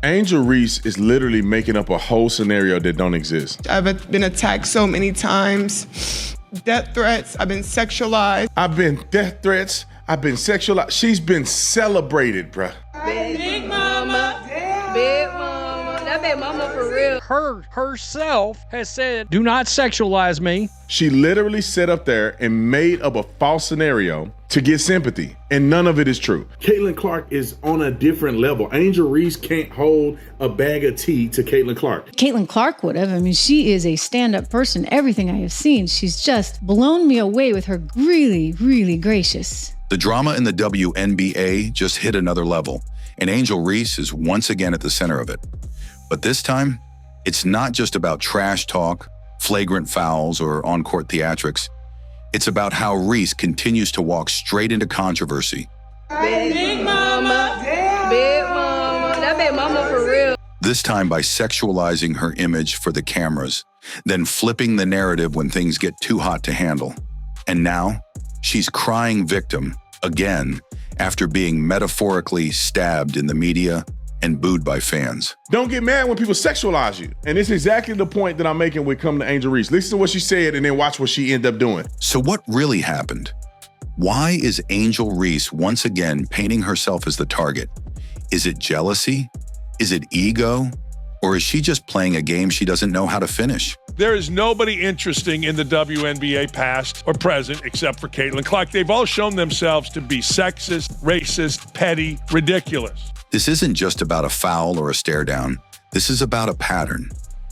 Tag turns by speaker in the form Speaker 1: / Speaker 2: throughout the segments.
Speaker 1: Angel Reese is literally making up a whole scenario that don't exist.
Speaker 2: I've been attacked so many times. Death threats, I've been sexualized.
Speaker 1: I've been death threats, I've been sexualized. She's been celebrated, bruh.
Speaker 3: Big mama, big mama, that big mama for real.
Speaker 4: Herself has said, do not sexualize me.
Speaker 1: She literally sat up there and made up a false scenario to get sympathy, and none of it is true. Caitlin Clark is on a different level. Angel Reese can't hold a bag of tea to Caitlin Clark.
Speaker 5: Caitlin Clark would have. I mean, she is a stand-up person. Everything I have seen, she's just blown me away with her really, really gracious.
Speaker 6: The drama in the WNBA just hit another level, and Angel Reese is once again at the center of it. But this time, it's not just about trash talk, flagrant fouls, or on-court theatrics. It's about how Reese continues to walk straight into controversy.
Speaker 3: Big mama, that big mama for real.
Speaker 6: This time by sexualizing her image for the cameras, then flipping the narrative when things get too hot to handle. And now, she's crying victim again after being metaphorically stabbed in the media and booed by fans.
Speaker 1: Don't get mad when people sexualize you. And it's exactly the point that I'm making when it comes to Angel Reese. Listen to what she said and then watch what she ended up doing.
Speaker 6: So what really happened? Why is Angel Reese once again painting herself as the target? Is it jealousy? Is it ego? Or is she just playing a game she doesn't know how to finish?
Speaker 7: There is nobody interesting in the WNBA past or present except for Caitlin Clark. They've all shown themselves to be sexist, racist, petty, ridiculous.
Speaker 6: This isn't just about a foul or a stare down. This is about a pattern.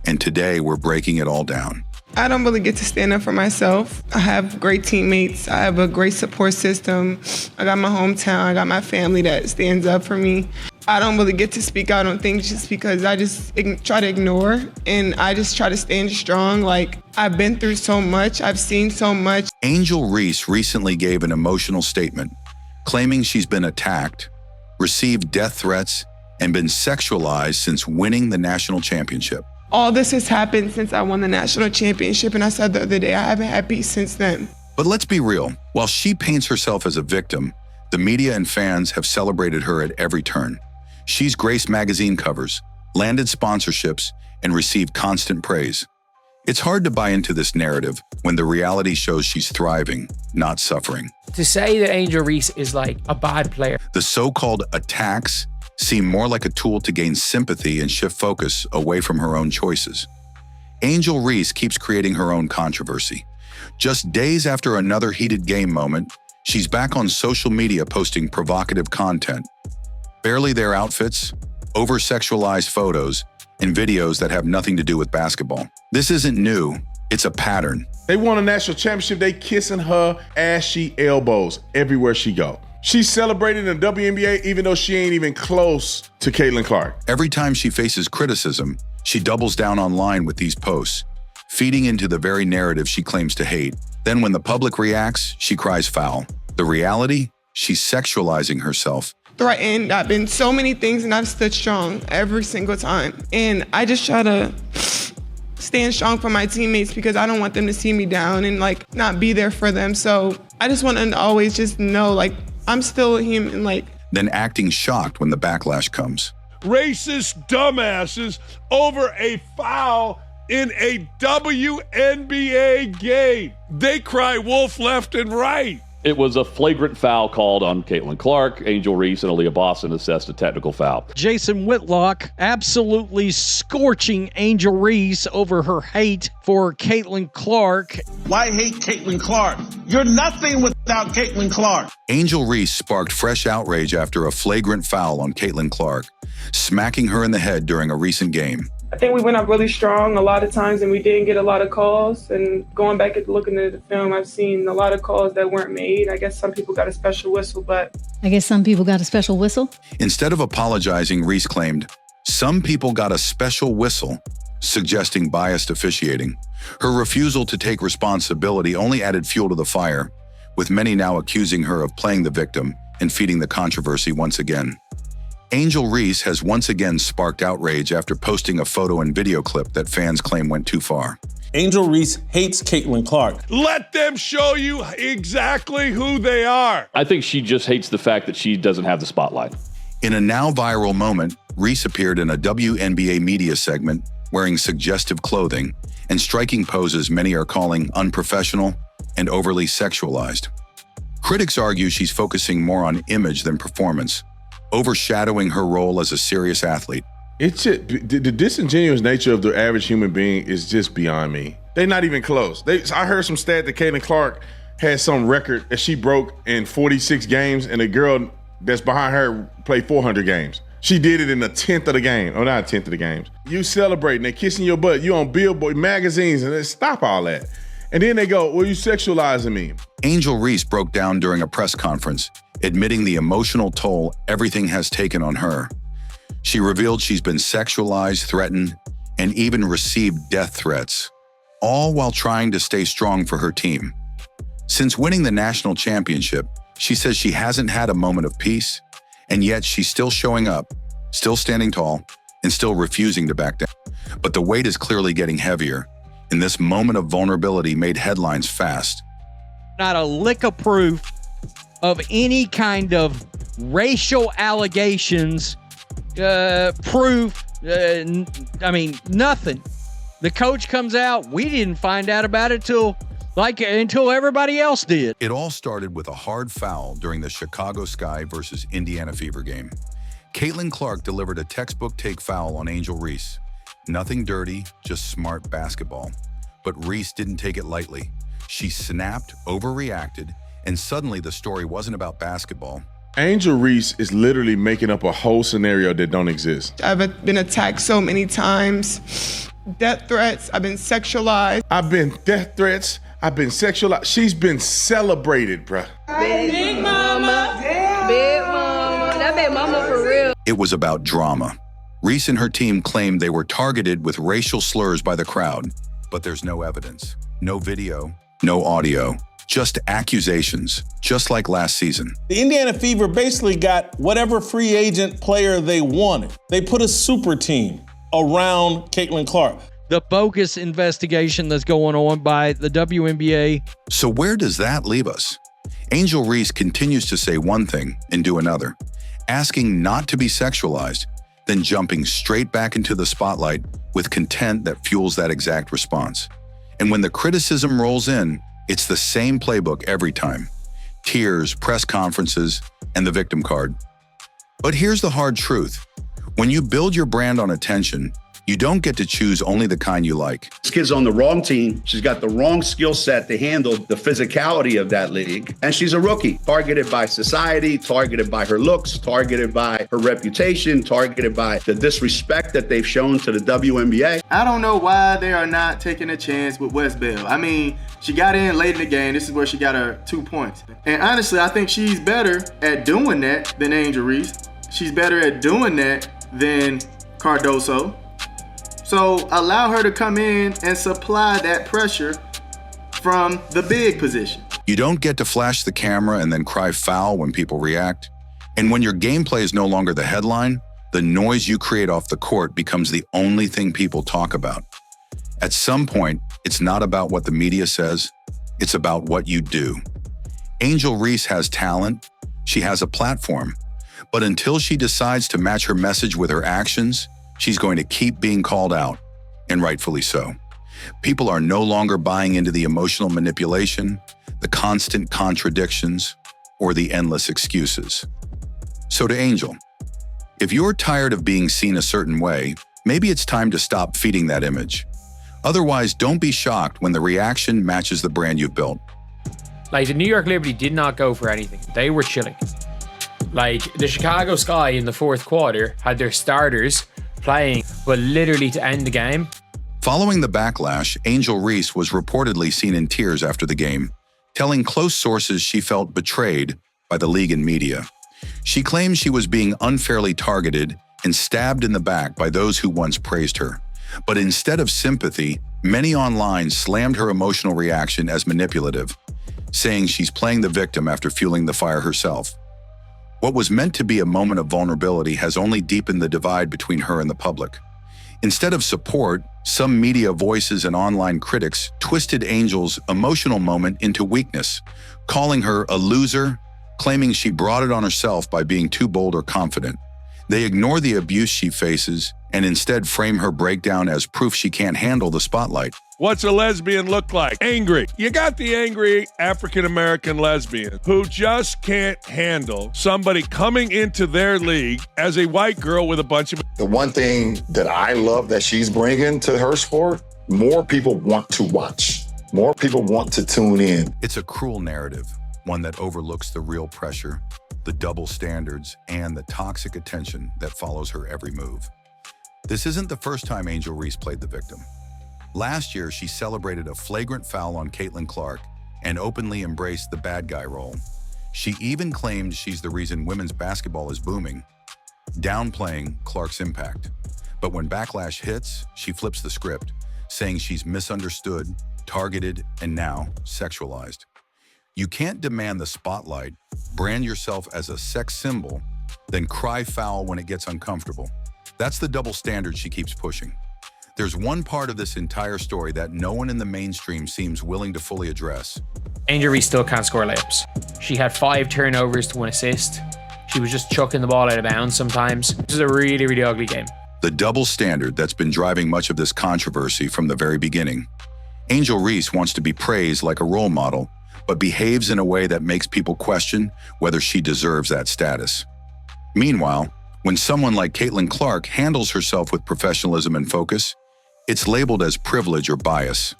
Speaker 6: And today we're breaking it all down.
Speaker 2: I don't really get to stand up for myself. I have great teammates. I have a great support system. I got my hometown. I got my family that stands up for me. I don't really get to speak out on things just because I just try to ignore, and I just try to stand strong. Like, I've been through so much. I've seen so much.
Speaker 6: Angel Reese recently gave an emotional statement claiming she's been attacked, received death threats, and been sexualized since winning the national championship.
Speaker 2: All this has happened since I won the national championship, and I said the other day, I haven't had peace since then.
Speaker 6: But let's be real. While she paints herself as a victim, the media and fans have celebrated her at every turn. She's graced magazine covers, landed sponsorships, and received constant praise. It's hard to buy into this narrative when the reality shows she's thriving, not suffering.
Speaker 8: To say that Angel Reese is like a bad player.
Speaker 6: The so-called attacks seem more like a tool to gain sympathy and shift focus away from her own choices. Angel Reese keeps creating her own controversy. Just days after another heated game moment, she's back on social media posting provocative content. Barely their outfits, over-sexualized photos, and videos that have nothing to do with basketball. This isn't new, it's a pattern.
Speaker 1: They won a national championship, they kissing her ashy elbows everywhere she go. She's celebrating in the WNBA even though she ain't even close to Caitlin Clark.
Speaker 6: Every time she faces criticism, she doubles down online with these posts, feeding into the very narrative she claims to hate. Then when the public reacts, she cries foul. The reality? She's sexualizing herself.
Speaker 2: Threatened. I've been so many things, and I've stood strong every single time. And I just try to stand strong for my teammates because I don't want them to see me down and like not be there for them. So I just want them to always just know like I'm still human. Like,
Speaker 6: then acting shocked when the backlash comes.
Speaker 7: Racist dumbasses over a foul in a WNBA game. They cry wolf left and right.
Speaker 9: It was a flagrant foul called on Caitlin Clark. Angel Reese and Aaliyah Boston assessed a technical foul.
Speaker 4: Jason Whitlock absolutely scorching Angel Reese over her hate for Caitlin Clark.
Speaker 10: Why hate Caitlin Clark? You're nothing without Caitlin Clark.
Speaker 6: Angel Reese sparked fresh outrage after a flagrant foul on Caitlin Clark, smacking her in the head during a recent game.
Speaker 2: I think we went up really strong a lot of times and we didn't get a lot of calls. And going back and looking at the film, I've seen a lot of calls that weren't made. I guess some people got a special whistle, but...
Speaker 6: Instead of apologizing, Reese claimed, "Some people got a special whistle," suggesting biased officiating. Her refusal to take responsibility only added fuel to the fire, with many now accusing her of playing the victim and feeding the controversy once again. Angel Reese has once again sparked outrage after posting a photo and video clip that fans claim went too far.
Speaker 11: Angel Reese hates Caitlin Clark.
Speaker 7: Let them show you exactly who they are.
Speaker 9: I think she just hates the fact that she doesn't have the spotlight.
Speaker 6: In a now viral moment, Reese appeared in a WNBA media segment wearing suggestive clothing and striking poses many are calling unprofessional and overly sexualized. Critics argue she's focusing more on image than performance, overshadowing her role as a serious athlete.
Speaker 1: It's just, the disingenuous nature of the average human being is just beyond me. They're not even close. I heard some stat that Caitlin Clark had some record that she broke in 46 games, and the girl that's behind her played 400 games. She did it in a 10th of the game. Oh, not a 10th of the games. You celebrating, they kissing your butt. You on Billboard magazines, and they stop all that. And then they go, well, you sexualizing me.
Speaker 6: Angel Reese broke down during a press conference, admitting the emotional toll everything has taken on her. She revealed she's been sexualized, threatened, and even received death threats, all while trying to stay strong for her team. Since winning the national championship, she says she hasn't had a moment of peace, and yet she's still showing up, still standing tall, and still refusing to back down. But the weight is clearly getting heavier, and this moment of vulnerability made headlines fast.
Speaker 4: Not a lick of proof of any kind of racial allegations, proof, nothing. The coach comes out, we didn't find out about it until everybody else did.
Speaker 6: It all started with a hard foul during the Chicago Sky versus Indiana Fever game. Caitlin Clark delivered a textbook take foul on Angel Reese. Nothing dirty, just smart basketball. But Reese didn't take it lightly. She snapped, overreacted, and suddenly the story wasn't about basketball.
Speaker 1: Angel Reese is literally making up a whole scenario that don't exist.
Speaker 2: I've been attacked so many times. Death threats, I've been sexualized.
Speaker 1: I've been death threats, I've been sexualized. She's been celebrated, bruh.
Speaker 3: Big mama. Big mama. That big mama for real.
Speaker 6: It was about drama. Reese and her team claimed they were targeted with racial slurs by the crowd, but there's no evidence, no video, no audio, just accusations, just like last season.
Speaker 11: The Indiana Fever basically got whatever free agent player they wanted. They put a super team around Caitlin Clark.
Speaker 4: The bogus investigation that's going on by the WNBA.
Speaker 6: So where does that leave us? Angel Reese continues to say one thing and do another, asking not to be sexualized, then jumping straight back into the spotlight with content that fuels that exact response. And when the criticism rolls in, it's the same playbook every time. Tears, press conferences, and the victim card. But here's the hard truth. When you build your brand on attention, you don't get to choose only the kind you like.
Speaker 12: This kid's on the wrong team. She's got the wrong skill set to handle the physicality of that league. And she's a rookie, targeted by society, targeted by her looks, targeted by her reputation, targeted by the disrespect that they've shown to the WNBA.
Speaker 13: I don't know why they are not taking a chance with West Bell. I mean, she got in late in the game. This is where she got her 2 points. And honestly, I think she's better at doing that than Angel Reese. She's better at doing that than Cardoso. So allow her to come in and supply that pressure from the big position.
Speaker 6: You don't get to flash the camera and then cry foul when people react. And when your gameplay is no longer the headline, the noise you create off the court becomes the only thing people talk about. At some point, it's not about what the media says, it's about what you do. Angel Reese has talent, she has a platform, but until she decides to match her message with her actions, she's going to keep being called out, and rightfully so. People are no longer buying into the emotional manipulation, the constant contradictions, or the endless excuses. So to Angel, if you're tired of being seen a certain way, maybe it's time to stop feeding that image. Otherwise, don't be shocked when the reaction matches the brand you've built.
Speaker 8: Like, the New York Liberty did not go for anything. They were chilling. Like, the Chicago Sky in the fourth quarter had their starters playing, but literally to end the game.
Speaker 6: Following the backlash, Angel Reese was reportedly seen in tears after the game, telling close sources she felt betrayed by the league and media. She claims she was being unfairly targeted and stabbed in the back by those who once praised her. But instead of sympathy, many online slammed her emotional reaction as manipulative, saying she's playing the victim after fueling the fire herself. What was meant to be a moment of vulnerability has only deepened the divide between her and the public. Instead of support, some media voices and online critics twisted Angel's emotional moment into weakness, calling her a loser, claiming she brought it on herself by being too bold or confident. They ignore the abuse she faces and instead frame her breakdown as proof she can't handle the spotlight.
Speaker 7: What's a lesbian look like? Angry. You got the angry African-American lesbian who just can't handle somebody coming into their league as a white girl with a bunch of...
Speaker 14: The one thing that I love that she's bringing to her sport, more people want to watch. More people want to tune in.
Speaker 6: It's a cruel narrative, one that overlooks the real pressure, the double standards, and the toxic attention that follows her every move. This isn't the first time Angel Reese played the victim. Last year, she celebrated a flagrant foul on Caitlin Clark and openly embraced the bad guy role. She even claimed she's the reason women's basketball is booming, downplaying Clark's impact. But when backlash hits, she flips the script, saying she's misunderstood, targeted, and now sexualized. You can't demand the spotlight, brand yourself as a sex symbol, then cry foul when it gets uncomfortable. That's the double standard she keeps pushing. There's one part of this entire story that no one in the mainstream seems willing to fully address.
Speaker 8: Angel Reese still can't score layups. She had 5 turnovers to 1 assist. She was just chucking the ball out of bounds sometimes. This is a really, really ugly game.
Speaker 6: The double standard that's been driving much of this controversy from the very beginning. Angel Reese wants to be praised like a role model, but behaves in a way that makes people question whether she deserves that status. Meanwhile, when someone like Caitlin Clark handles herself with professionalism and focus, it's labeled as privilege or bias.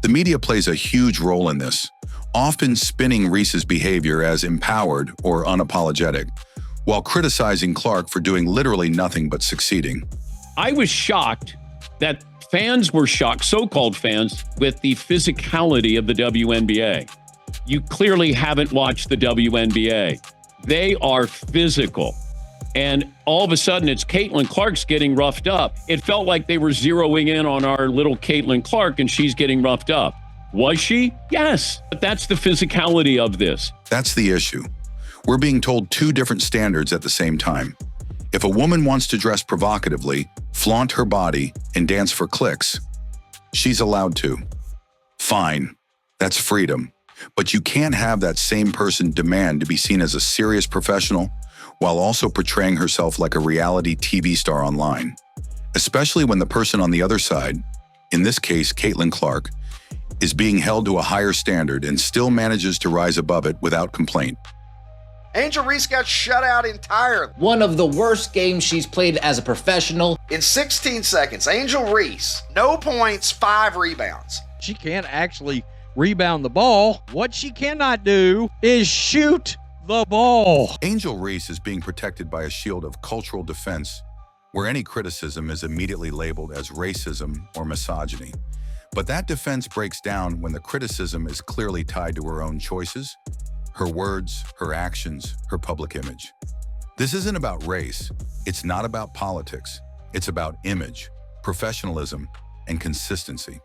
Speaker 6: The media plays a huge role in this, often spinning Reese's behavior as empowered or unapologetic, while criticizing Clark for doing literally nothing but succeeding.
Speaker 15: I was shocked that fans were shocked, so-called fans, with the physicality of the WNBA. You clearly haven't watched the WNBA. They are physical. And all of a sudden, it's Caitlin Clark's getting roughed up. It felt like they were zeroing in on our little Caitlin Clark, and she's getting roughed up. Was she? Yes. But that's the physicality of this.
Speaker 6: That's the issue. We're being told 2 different standards at the same time. If a woman wants to dress provocatively, flaunt her body, and dance for clicks, she's allowed to. Fine. That's freedom. But you can't have that same person demand to be seen as a serious professional while also portraying herself like a reality TV star online, especially when the person on the other side, in this case Caitlin Clark, is being held to a higher standard and still manages to rise above it without complaint.
Speaker 16: Angel Reese got shut out entirely.
Speaker 17: One of the worst games she's played as a professional.
Speaker 16: In 16 seconds, Angel Reese, no points, 5 rebounds.
Speaker 4: She can't actually rebound the ball. What she cannot do is shoot the ball.
Speaker 6: Angel Reese is being protected by a shield of cultural defense, where any criticism is immediately labeled as racism or misogyny. But that defense breaks down when the criticism is clearly tied to her own choices, her words, her actions, her public image. This isn't about race. It's not about politics. It's about image, professionalism, and consistency.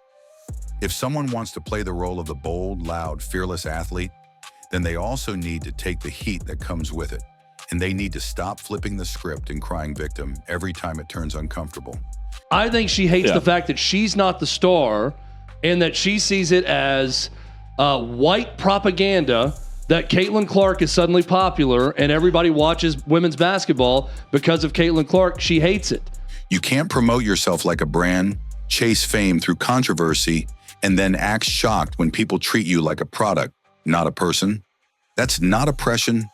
Speaker 6: If someone wants to play the role of the bold, loud, fearless athlete, then they also need to take the heat that comes with it, and they need to stop flipping the script and crying victim every time it turns uncomfortable.
Speaker 18: I think she hates the fact that she's not the star and that she sees it as white propaganda that Caitlin Clark is suddenly popular and everybody watches women's basketball because of Caitlin Clark. She hates it.
Speaker 6: You can't promote yourself like a brand, chase fame through controversy, and then act shocked when people treat you like a product, not a person. That's not oppression.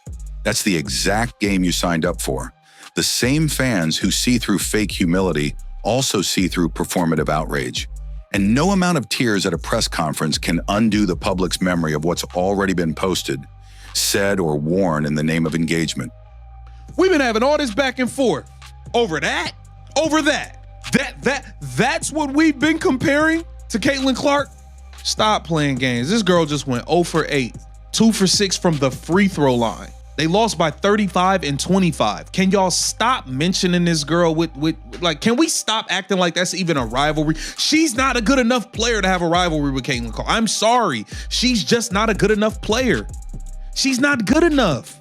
Speaker 6: That's the exact game you signed up for. The same fans who see through fake humility also see through performative outrage. And no amount of tears at a press conference can undo the public's memory of what's already been posted, said, or worn in the name of engagement.
Speaker 19: We've been having all this back and forth over that, over that. That's what we've been comparing to Caitlin Clark. Stop playing games. This girl just went 0 for 8, 2 for 6 from the free throw line. They lost by 35 and 25. Can y'all stop mentioning this girl with can we stop acting like that's even a rivalry? She's not a good enough player to have a rivalry with Caitlin Clark. I'm sorry. She's just not a good enough player. She's not good enough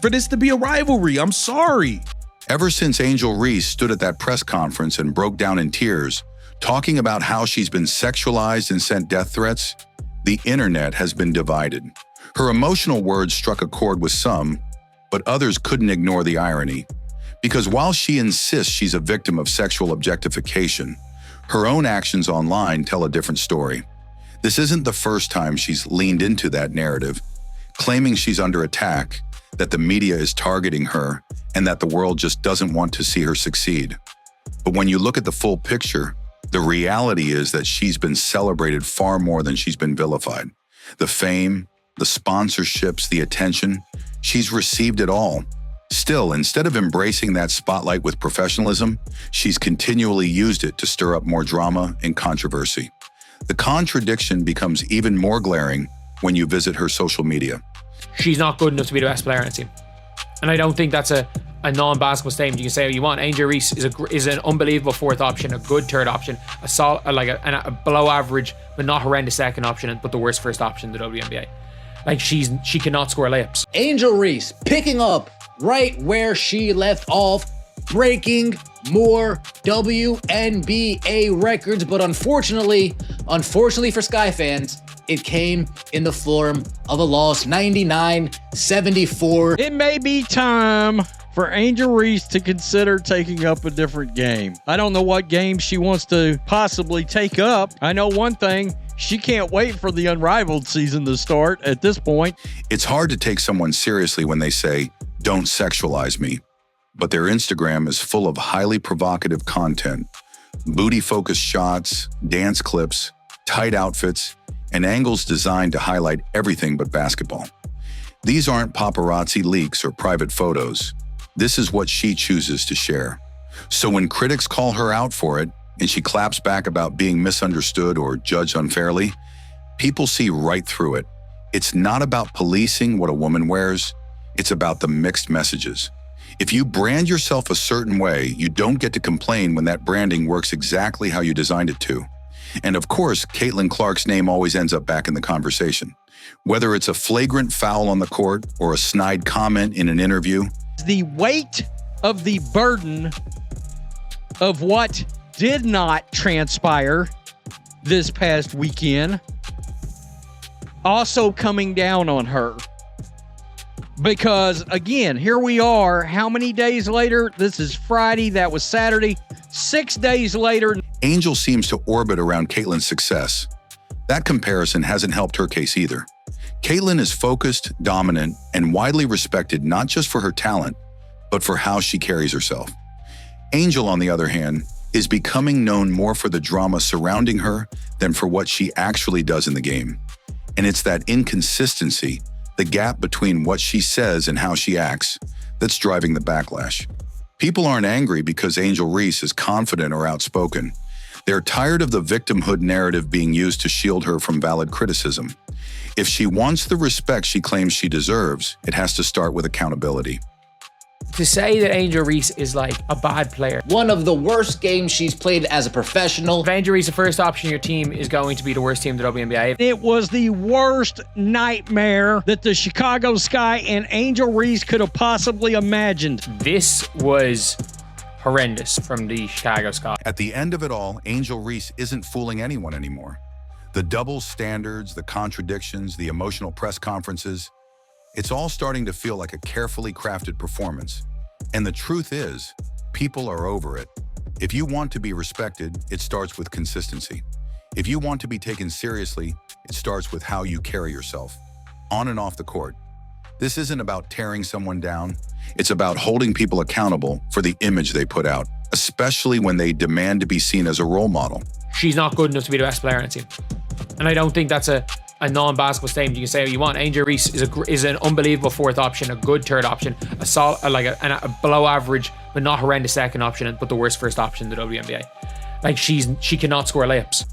Speaker 19: for this to be a rivalry. I'm sorry.
Speaker 6: Ever since Angel Reese stood at that press conference and broke down in tears, talking about how she's been sexualized and sent death threats, the internet has been divided. Her emotional words struck a chord with some, but others couldn't ignore the irony. Because while she insists she's a victim of sexual objectification, her own actions online tell a different story. This isn't the first time she's leaned into that narrative, claiming she's under attack, that the media is targeting her, and that the world just doesn't want to see her succeed. But when you look at the full picture, the reality is that she's been celebrated far more than she's been vilified. The fame, the sponsorships, the attention, she's received it all. Still, instead of embracing that spotlight with professionalism, she's continually used it to stir up more drama and controversy. The contradiction becomes even more glaring when you visit her social media.
Speaker 8: She's not good enough to be the best player on the team. And I don't think that's a non-basketball statement. You can say what you want. Angel Reese is an unbelievable fourth option, a good third option, a below average but not horrendous second option, but the worst first option in the WNBA. Like she cannot score layups.
Speaker 17: Angel Reese picking up right where she left off, breaking more WNBA records, but unfortunately for Sky fans, it came in the form of a loss, 99-74.
Speaker 4: It may be time for Angel Reese to consider taking up a different game. I don't know what game she wants to possibly take up. I know one thing, she can't wait for the Unrivaled season to start at this point.
Speaker 6: It's hard to take someone seriously when they say, "Don't sexualize me." But their Instagram is full of highly provocative content, booty-focused shots, dance clips, tight outfits, and angles designed to highlight everything but basketball. These aren't paparazzi leaks or private photos. This is what she chooses to share. So when critics call her out for it, and she claps back about being misunderstood or judged unfairly, people see right through it. It's not about policing what a woman wears, it's about the mixed messages. If you brand yourself a certain way, you don't get to complain when that branding works exactly how you designed it to. And of course, Caitlin Clark's name always ends up back in the conversation. Whether it's a flagrant foul on the court or a snide comment in an interview.
Speaker 4: The weight of the burden of what did not transpire this past weekend also coming down on her. Because again, here we are, how many days later? This is Friday, that was Saturday. 6 days later.
Speaker 6: Angel seems to orbit around Caitlin's success. That comparison hasn't helped her case either. Caitlin is focused, dominant, and widely respected not just for her talent, but for how she carries herself. Angel, on the other hand, is becoming known more for the drama surrounding her than for what she actually does in the game. And it's that inconsistency, the gap between what she says and how she acts, that's driving the backlash. People aren't angry because Angel Reese is confident or outspoken. They're tired of the victimhood narrative being used to shield her from valid criticism. If she wants the respect she claims she deserves, it has to start with accountability.
Speaker 8: To say that Angel Reese is like a bad player.
Speaker 17: One of the worst games she's played as a professional.
Speaker 8: If Angel Reese, the first option in your team, is going to be the worst team in the WNBA.
Speaker 4: It was the worst nightmare that the Chicago Sky and Angel Reese could have possibly imagined.
Speaker 8: This was horrendous from the Chicago Sky.
Speaker 6: At the end of it all, Angel Reese isn't fooling anyone anymore. The double standards, the contradictions, the emotional press conferences, it's all starting to feel like a carefully crafted performance. And the truth is, people are over it. If you want to be respected, it starts with consistency. If you want to be taken seriously, it starts with how you carry yourself, on and off the court. This isn't about tearing someone down. It's about holding people accountable for the image they put out, especially when they demand to be seen as a role model.
Speaker 8: She's not good enough to be the best player on the team. And I don't think that's a non-basketball statement. You can say what you want. Angel Reese is an unbelievable fourth option, a good third option, a below average but not horrendous second option, but the worst first option in the WNBA. Like she cannot score layups.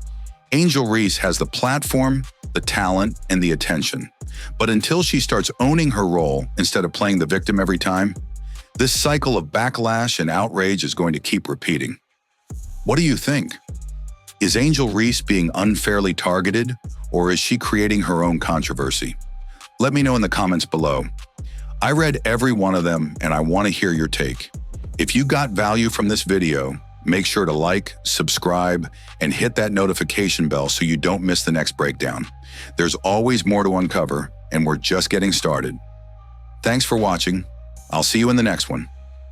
Speaker 6: Angel Reese has the platform, the talent, and the attention. But until she starts owning her role instead of playing the victim every time, this cycle of backlash and outrage is going to keep repeating. What do you think? Is Angel Reese being unfairly targeted, or is she creating her own controversy? Let me know in the comments below. I read every one of them, and I want to hear your take. If you got value from this video, make sure to like, subscribe, and hit that notification bell so you don't miss the next breakdown. There's always more to uncover, and we're just getting started. Thanks for watching. I'll see you in the next one.